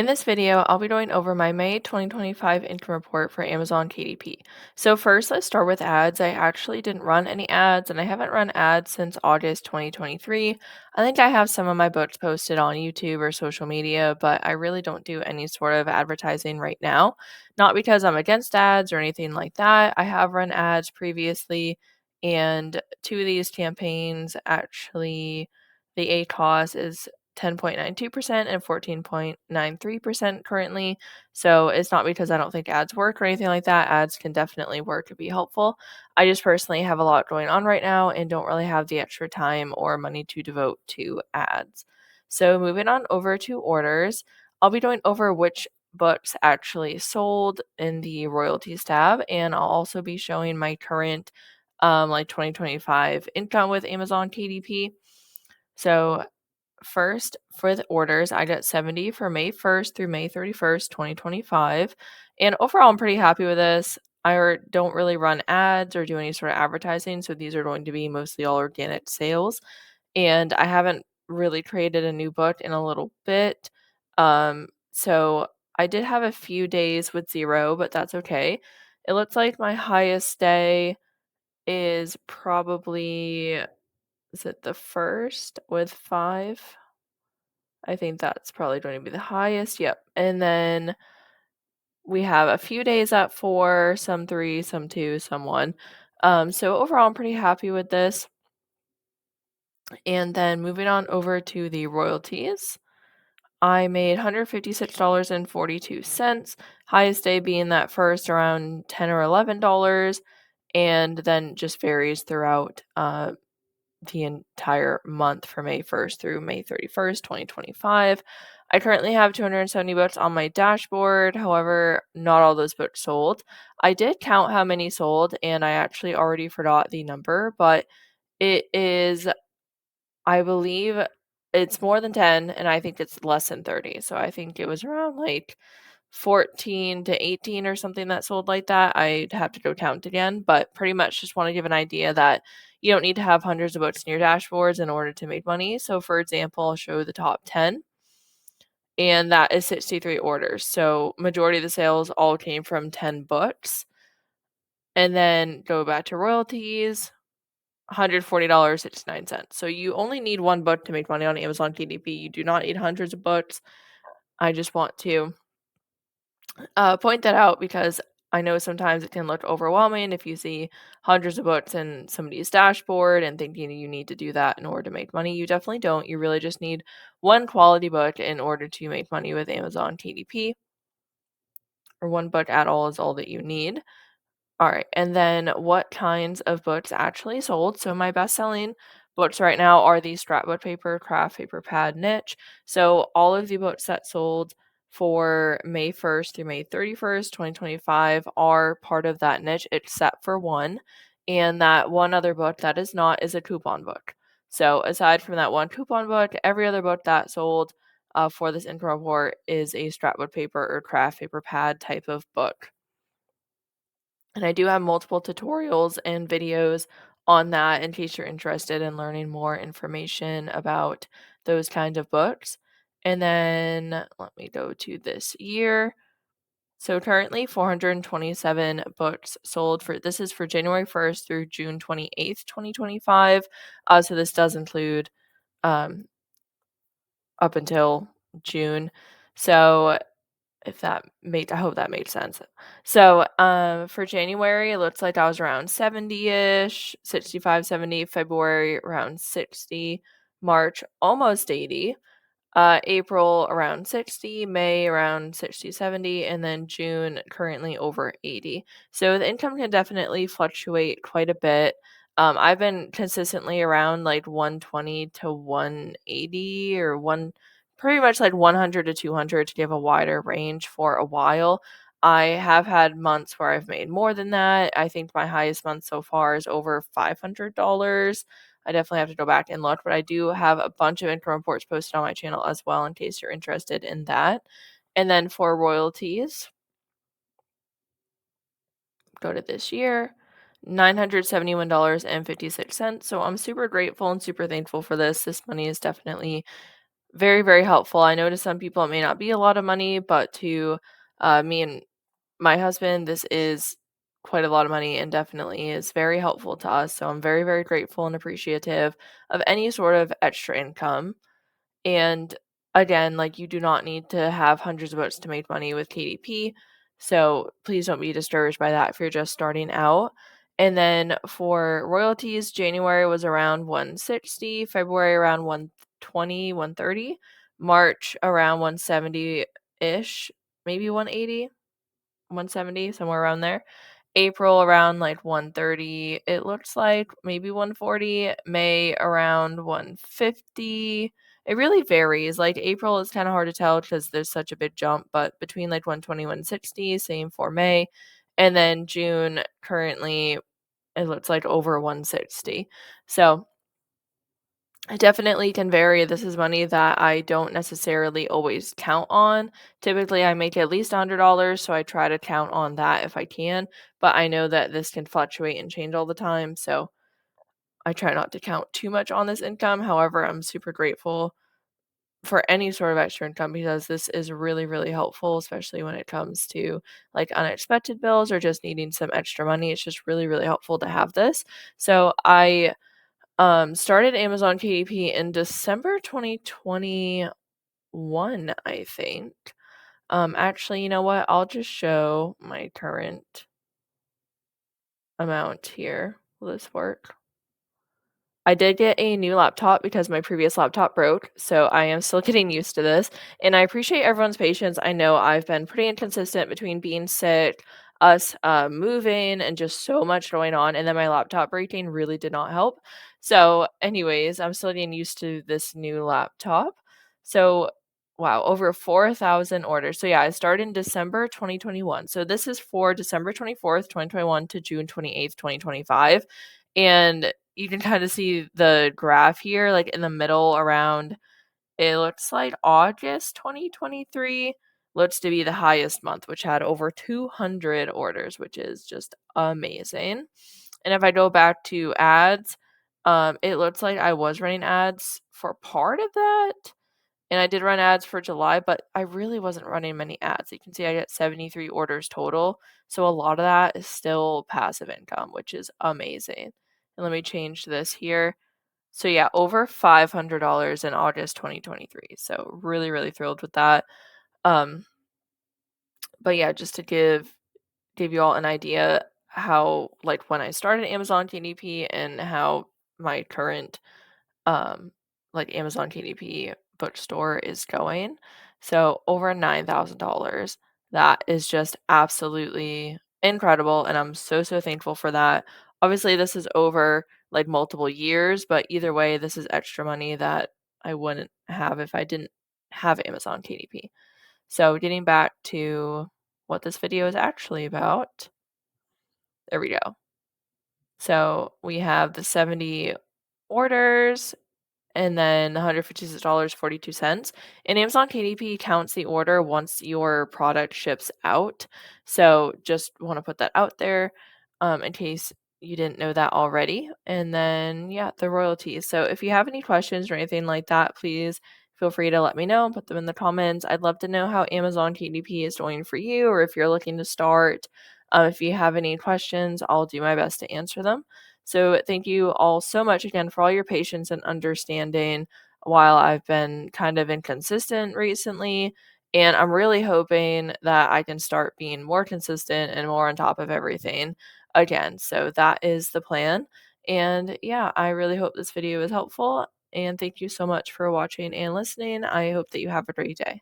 In this video, I'll be going over my May 2025 income report for Amazon KDP. So first, let's start with ads. I actually didn't run any ads, and I haven't run ads since August 2023. I think I have some of my books posted on YouTube or social media, but I really don't do any sort of advertising right now. Not because I'm against ads or anything like that. I have run ads previously, and two of these campaigns actually, the ACOS is 10.92% and 14.93% currently. So it's not because I don't think ads work or anything like that. Ads can definitely work and be helpful. I just personally have a lot going on right now and don't really have the extra time or money to devote to ads. So moving on over to orders, I'll be going over which books actually sold in the royalties tab, and I'll also be showing my current 2025 income with Amazon KDP. So first, for the orders, I got 70 for May 1st through May 31st, 2025. And overall, I'm pretty happy with this. Don't really run ads or do any sort of advertising, so these are going to be mostly all organic sales. And I haven't really created a new book in a little bit. So I did have a few days with zero, but that's okay. It looks like my highest day is probably, is it the first with 5? I think that's probably going to be the highest. Yep. And then we have a few days at 4, some 3, some 2, some 1. So overall, I'm pretty happy with this. And then moving on over to the royalties, I made $156.42. Highest day being that first around $10 or $11, and then just varies throughout the entire month from May 1st through May 31st, 2025. I currently have 270 books on my dashboard. However, not all those books sold. I did count how many sold, and I actually already forgot the number, but it is, I believe it's more than 10, and I think it's less than 30. So I think it was around like 14 to 18 or something that sold like that. I'd have to go count again, but pretty much just want to give an idea that you don't need to have hundreds of books in your dashboards in order to make money. So for example, I'll show the top 10, and that is 63 orders. So majority of the sales all came from 10 books. And then go back to royalties, $140.69. So you only need one book to make money on Amazon KDP. You do not need hundreds of books. I just want to point that out because I know sometimes it can look overwhelming if you see hundreds of books in somebody's dashboard and thinking you need to do that in order to make money. You definitely don't. You really just need one quality book in order to make money with Amazon KDP, or one book at all is all that you need. All right, and then what kinds of books actually sold? So my best-selling books right now are the scrapbook paper, craft paper pad niche. So all of the books that sold for May 1st through May 31st, 2025 are part of that niche except for one. And that one other book that is not is a coupon book. So aside from that one coupon book, every other book that sold for this income report is a scrapbook paper or craft paper pad type of book. And I do have multiple tutorials and videos on that in case you're interested in learning more information about those kinds of books. And then let me go to this year. So currently 427 books sold for this is for January 1st through June 28th, 2025. So this does include um, up until June. So if that made I hope that made sense. So, for January, it looks like I was around 70-ish, 65, 70, February around 60, March almost 80, April around 60, May around 60, 70, and then June currently over 80. So the income can definitely fluctuate quite a bit. I've been consistently around like 120 to 180 or pretty much like 100 to 200 to give a wider range for a while. I have had months where I've made more than that. I think my highest month so far is over $500. I definitely have to go back and look, but I do have a bunch of income reports posted on my channel as well in case you're interested in that. And then for royalties, go to this year, $971.56. So I'm super grateful and super thankful for this. This money is definitely very, very helpful. I know to some people it may not be a lot of money, but to me and my husband, this is quite a lot of money and definitely is very helpful to us. So I'm very, very grateful and appreciative of any sort of extra income. And again, like you do not need to have hundreds of boats to make money with KDP. So please don't be discouraged by that if you're just starting out. And then for royalties, January was around 160, February around 120, 130, March around 170-ish, maybe 180, 170, somewhere around there. April around like 130, it looks like maybe 140, May around 150. It really varies. Like April is kind of hard to tell because there's such a big jump, but between like 120, 160, same for May. And then June currently it looks like over 160. So it definitely can vary. This is money that I don't necessarily always count on. Typically, I make at least $100, so I try to count on that if I can, but I know that this can fluctuate and change all the time, so I try not to count too much on this income. However, I'm super grateful for any sort of extra income because this is really, really helpful, especially when it comes to like unexpected bills or just needing some extra money. It's just really, really helpful to have this. So I started Amazon KDP in December 2021, I think. Actually, you know what? I'll just show my current amount here. Will this work? I did get a new laptop because my previous laptop broke, so I am still getting used to this, and I appreciate everyone's patience. I know I've been pretty inconsistent between being sick, us moving, and just so much going on, and then my laptop breaking really did not help. So, anyways, I'm still getting used to this new laptop. So, wow, over 4,000 orders. So, yeah, I started in December 2021. So, this is for December 24th, 2021 to June 28th, 2025. And you can kind of see the graph here, like in the middle around, it looks like August 2023 looks to be the highest month, which had over 200 orders, which is just amazing. And if I go back to ads, it looks like I was running ads for part of that. And I did run ads for July, but I really wasn't running many ads. You can see I got 73 orders total. So a lot of that is still passive income, which is amazing. And let me change this here. So yeah, over $500 in August 2023. So really, really thrilled with that. Um, but yeah, just to give you all an idea how like when I started Amazon KDP and how my current um like Amazon KDP bookstore is going. So over $9,000. That is just absolutely incredible and I'm so so thankful for that. Obviously this is over like multiple years, but either way this is extra money that I wouldn't have if I didn't have Amazon KDP. So getting back to what this video is actually about. There we go. So we have the 70 orders and then $156.42. And Amazon KDP counts the order once your product ships out. So just want to put that out there in case you didn't know that already. And then, yeah, the royalties. So if you have any questions or anything like that, please feel free to let me know. Put them in the comments. I'd love to know how Amazon KDP is doing for you or if you're looking to start. If you have any questions, I'll do my best to answer them. So, thank you all so much again for all your patience and understanding while I've been kind of inconsistent recently. And I'm really hoping that I can start being more consistent and more on top of everything again. So, that is the plan. And yeah, I really hope this video was helpful. And thank you so much for watching and listening. I hope that you have a great day.